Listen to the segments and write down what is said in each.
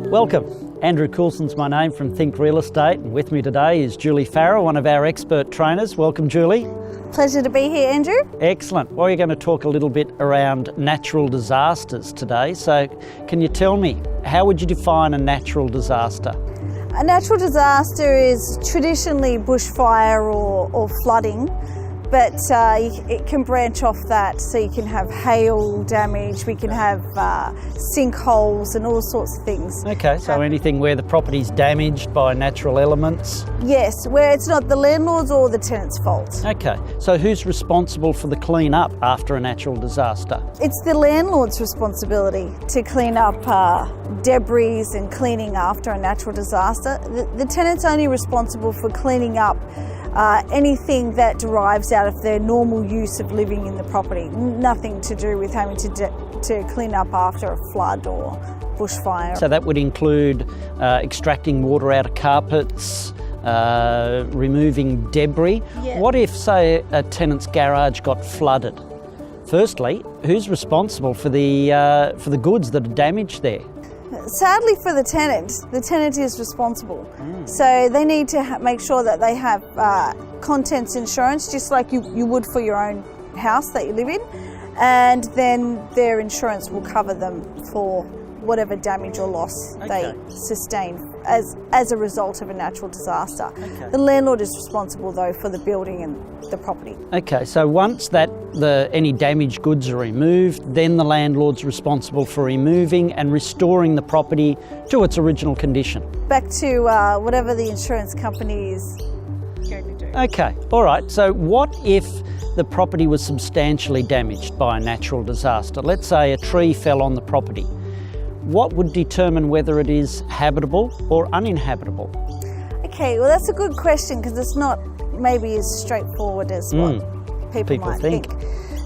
Welcome. Andrew Coulson's my name from Think Real Estate, and with me today is Julie Farah, one of our expert trainers. Welcome, Julie. Pleasure to be here, Andrew. Excellent. Well, you're going to talk a little bit around natural disasters today. So can you tell me, how would you define a natural disaster? A natural disaster is traditionally bushfire or flooding, but it can branch off that. So you can have hail damage, we can have sinkholes and all sorts of things. Okay, so anything where the property's damaged by natural elements? Yes, where it's not the landlord's or the tenant's fault. Okay, so who's responsible for the clean up after a natural disaster? It's the landlord's responsibility to clean up debris and cleaning after a natural disaster. The tenant's only responsible for cleaning up anything that derives out of their normal use of living in the property. Nothing to do with having to clean up after a flood or bushfire. So that would include extracting water out of carpets, removing debris. Yeah. What if, say, a tenant's garage got flooded? Firstly, who's responsible for the goods that are damaged there? Sadly for the tenant is responsible. So they need to make sure that they have contents insurance, just like you would for your own house that you live in, and then their insurance will cover them for whatever damage or loss they sustain as a result of a natural disaster. Okay. The landlord is responsible though for the building and the property. Okay, so once any damaged goods are removed, then the landlord's responsible for removing and restoring the property to its original condition. Back to whatever the insurance company is going to do. Okay, all right. So what if the property was substantially damaged by a natural disaster? Let's say a tree fell on the property. What would determine whether it is habitable or uninhabitable? Okay, well that's a good question because it's not maybe as straightforward as what people might think.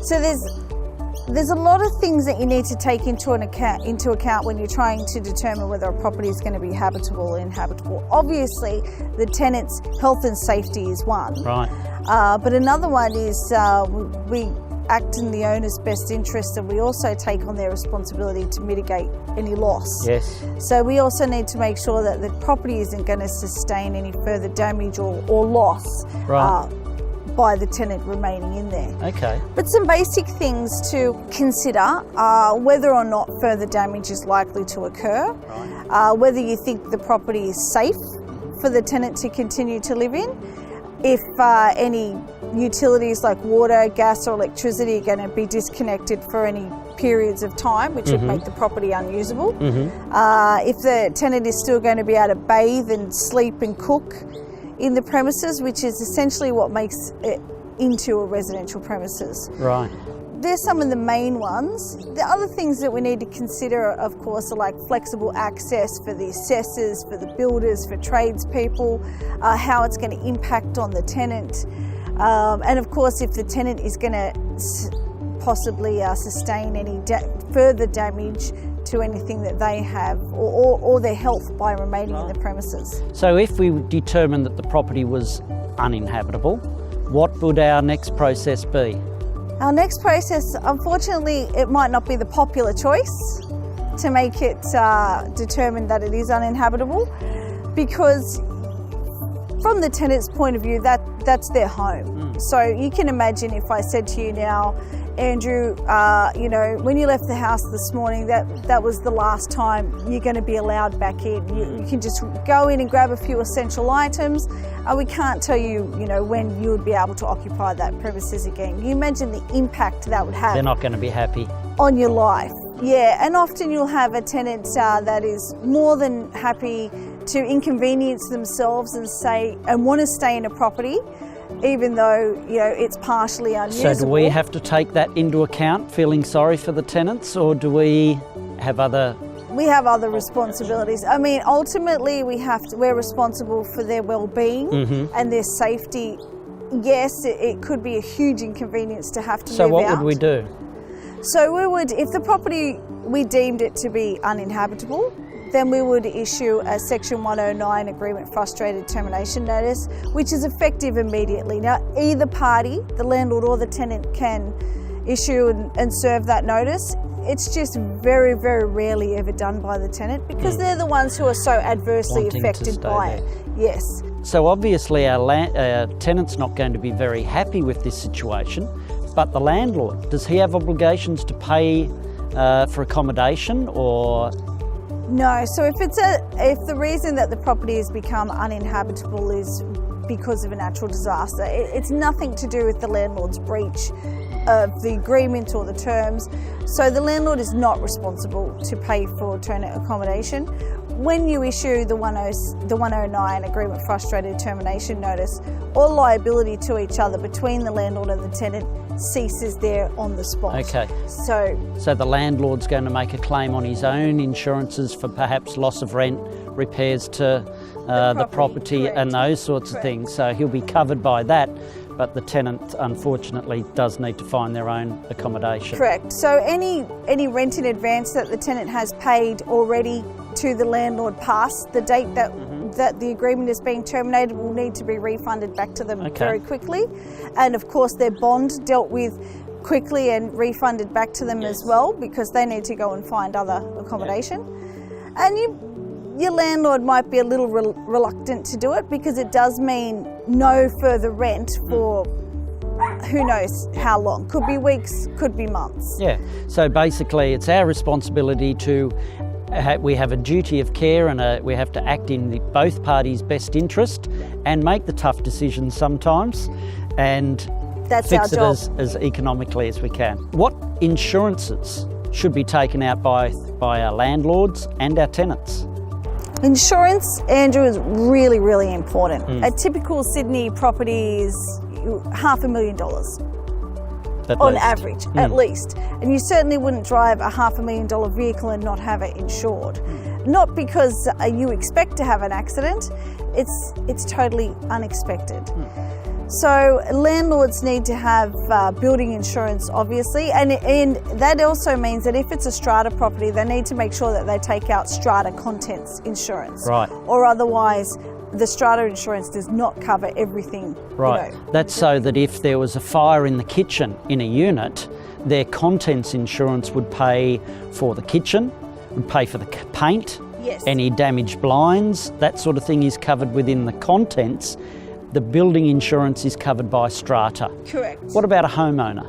So there's a lot of things that you need to take into account when you're trying to determine whether a property is going to be habitable or inhabitable. Obviously, the tenant's health and safety is one. Right. But another one is we act in the owner's best interest, and we also take on their responsibility to mitigate any loss. Yes. So we also need to make sure that the property isn't going to sustain any further damage or loss by the tenant remaining in there. Okay. But some basic things to consider are whether or not further damage is likely to occur, whether you think the property is safe for the tenant to continue to live in, if any utilities like water, gas or electricity are going to be disconnected for any periods of time, which would make the property unusable. If the tenant is still going to be able to bathe and sleep and cook in the premises, which is essentially what makes it into a residential premises. Right. They're some of the main ones. The other things that we need to consider, of course, are like flexible access for the assessors, for the builders, for tradespeople, how it's going to impact on the tenant. And of course, if the tenant is going to possibly sustain any further damage to anything that they have or their health by remaining in the premises. So if we determined that the property was uninhabitable, what would our next process be? Our next process, unfortunately, it might not be the popular choice to make it determined that it is uninhabitable, because from the tenant's point of view, that's their home. So you can imagine if I said to you now, Andrew, when you left the house this morning, that was the last time you're going to be allowed back in. You can just go in and grab a few essential items. We can't tell you, when you would be able to occupy that premises again. You imagine the impact that would have. They're not going to be happy. On your life. Yeah, and often you'll have a tenant that is more than happy to inconvenience themselves and want to stay in a property, even though it's partially unusable. So do we have to take that into account, feeling sorry for the tenants, or do we have other? We have other responsibilities. I mean, ultimately we're responsible for their well-being and their safety. Yes, it could be a huge inconvenience to have to move out. So what would we do? So we would, if the property we deemed it to be uninhabitable, then we would issue a Section 109 Agreement Frustrated Termination Notice, which is effective immediately. Now, either party, the landlord or the tenant, can issue and serve that notice. It's just very, very rarely ever done by the tenant because they're the ones who are so adversely affected by it. Yes. So obviously our tenant's not going to be very happy with this situation, but the landlord, does he have obligations to pay for accommodation or? No, so if the reason that the property has become uninhabitable is because of a natural disaster, it's nothing to do with the landlord's breach of the agreement or the terms. So the landlord is not responsible to pay for tenant accommodation. When you issue the 109 agreement frustrated termination notice, all liability to each other between the landlord and the tenant ceases there on the spot. Okay. So the landlord's going to make a claim on his own insurances for perhaps loss of rent, repairs to the property correct. And those sorts of things. So he'll be covered by that, but the tenant unfortunately does need to find their own accommodation. Correct. So any rent in advance that the tenant has paid already to the landlord past the date that that the agreement is being terminated will need to be refunded back to them very quickly. And of course their bond dealt with quickly and refunded back to them as well, because they need to go and find other accommodation. And your landlord might be a little reluctant to do it because it does mean no further rent for who knows how long. Could be weeks, could be months. Yeah, so basically it's our responsibility to we have a duty of care and we have to act in both parties' best interest and make the tough decisions sometimes and That's fix our it job. as economically as we can. What insurances should be taken out by our landlords and our tenants? Insurance, Andrew, is really, really important. A typical Sydney property is $500,000 on average, at least. And you certainly wouldn't drive a $500,000 vehicle and not have it insured. Not because you expect to have an accident, it's totally unexpected. So landlords need to have building insurance, obviously, and that also means that if it's a strata property, they need to make sure that they take out strata contents insurance. Right. Or otherwise, the strata insurance does not cover everything. Right. You know. That's so that if there was a fire in the kitchen in a unit, their contents insurance would pay for the kitchen, would pay for the paint, Yes. any damaged blinds, that sort of thing is covered within the contents. The building insurance is covered by strata. Correct. What about a homeowner?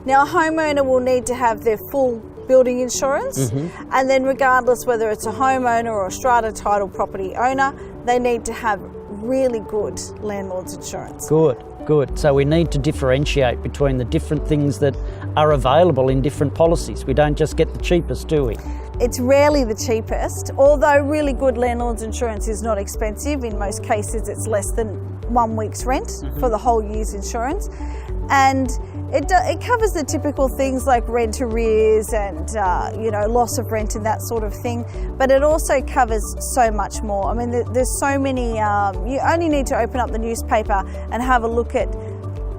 Now, a homeowner will need to have their full building insurance, and then regardless whether it's a homeowner or a strata title property owner, they need to have really good landlord's insurance. Good, good. So we need to differentiate between the different things that are available in different policies. We don't just get the cheapest, do we? It's rarely the cheapest, although really good landlord's insurance is not expensive. In most cases, it's less than 1 week's rent for the whole year's insurance. And it covers the typical things like rent arrears and loss of rent and that sort of thing, but it also covers so much more. I mean, there's so many, you only need to open up the newspaper and have a look at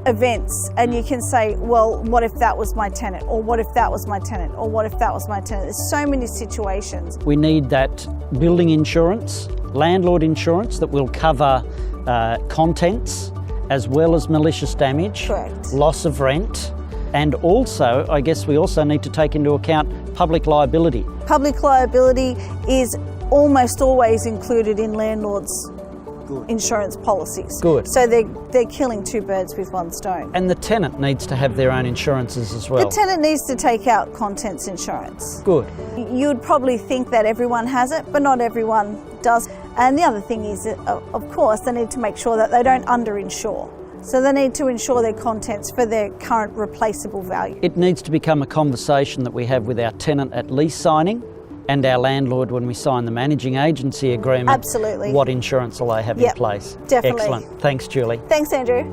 events and you can say, well, what if that was my tenant, or what if that was my tenant, or what if that was my tenant? There's so many situations. We need that building insurance, landlord insurance that will cover contents as well as malicious damage, Correct. loss of rent, and also, I guess we also need to take into account public liability. Public liability is almost always included in landlords' insurance policies. Good. So they're killing two birds with one stone. And the tenant needs to have their own insurances as well. The tenant needs to take out contents insurance. Good. You would probably think that everyone has it, but not everyone does. And the other thing is, of course, they need to make sure that they don't under-insure. So they need to insure their contents for their current replaceable value. It needs to become a conversation that we have with our tenant at lease signing and our landlord when we sign the managing agency agreement. Absolutely. What insurance will they have in place? Definitely. Excellent. Thanks, Julie. Thanks, Andrew.